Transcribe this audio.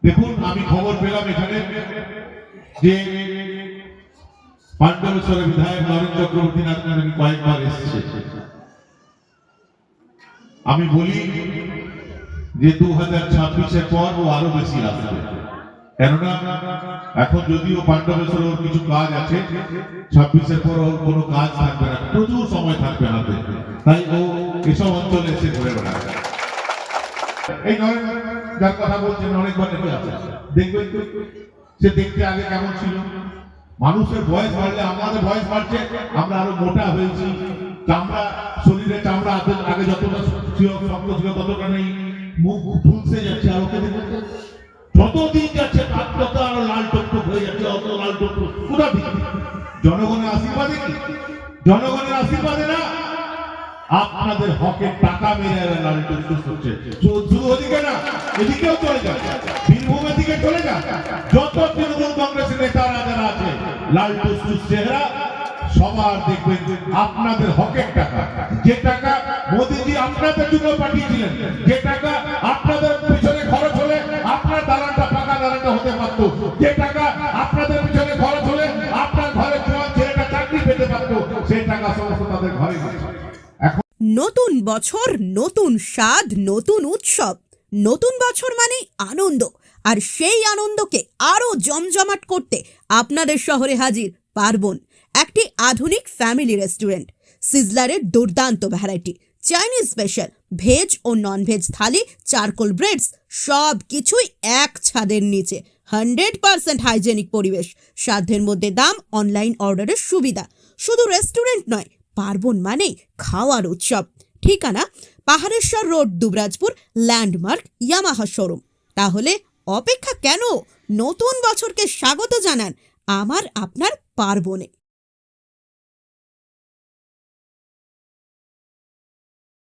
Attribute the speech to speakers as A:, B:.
A: দেখুন, আমি খবর পেলাম এখানে যে পাণ্ডবেশ্বরের বিধায়ক নরেন চক্রবর্তী নাকি কয়েকবার এসেছে। আমি বলি যে 2026-এর পর ও আরো বেশি আসবে, কেননা এখন যদিও পাণ্ডবেশ্বর ওর কিছু কাজ আছে, 26-এর পর ওর কোনো কাজ থাকবে না, প্রচুর সময় থাকবে হাতে, তাই ও এসব অঞ্চলে এসে ঘুরে বেড়াবে। এই নরেন যার কথা বলছেন অনেকবার দেখে আছে, দেখবেন সে দেখতে আগে কেমন ছিল। মানুষের বয়স বাড়লে আমাদের বয়স বাড়ছে, আমরা আরো মোটা হয়েছি, চামড়া শরীরে চামড়া আগে যতটা ছিল শক্ত ছিল ততটা নেই, মুখ ঝুলসে যাচ্ছে। আর ওকে দেখুন যতদিন যাচ্ছে তত আরো লাল টকটক হয়ে যাচ্ছে, অত লাল টকটক। কোথা থেকে? জনগণের আশীর্বাদে কি? জনগণের আশীর্বাদে না, আপনাদের হকের টাকা মেরে লাল টকটক হচ্ছে। শুধু ওদিকে না, এদিকেও চলে যায়, বীরভূমের দিকে চলে যায়। যত তৃণমূল কংগ্রেসের নেতারা যারা আছে, লাল টকটক চেহারা সবার দেখবেন আপনাদের হকের টাকা, যে টাকা মোদিজি আপনাদের জন্য পাঠিয়েছিলেন, যে টাকা আপনাদের পিছনে খরচ হলে আপনার দালানটা পাকা দালানটা হতে পারতো, যে টাকা আপনাদের পিছনে খরচ হলে আপনার ঘরে জোয়ান ছেলেটা চাকরি পেতে পারতো, সেই টাকা সমস্ত তাদের ঘরে গেছে।
B: নতুন বছর, নতুন স্বাদ, নতুন উৎসব। নতুন বছর মানে আনন্দ, আর সেই আনন্দকে আরো জমজমাট করতে আপনাদের শহরে হাজির পার্বণ, একটি আধুনিক ফ্যামিলি রেস্টুরেন্ট। সিজলারের দুর্দান্ত ভ্যারাইটি, চাইনিজ স্পেশাল, ভেজ ও non veg thali, charcoal breads, সব কিছুই এক ছাদের নিচে। 100% হাইজেনিক পরিবেশ, সাধ্যের মধ্যে দাম, অনলাইন অর্ডারের সুবিধা। শুধু রেস্টুরেন্ট নয়, পার্বণ মানেই খাওয়ার উৎসব। ঠিকানা Pahareshwar road, Dubrajpur, landmark Yamaha showroom. তাহলে অপেক্ষা কেন? নতুন বছরকে স্বাগত জানান আমার আপনার পার্বণে।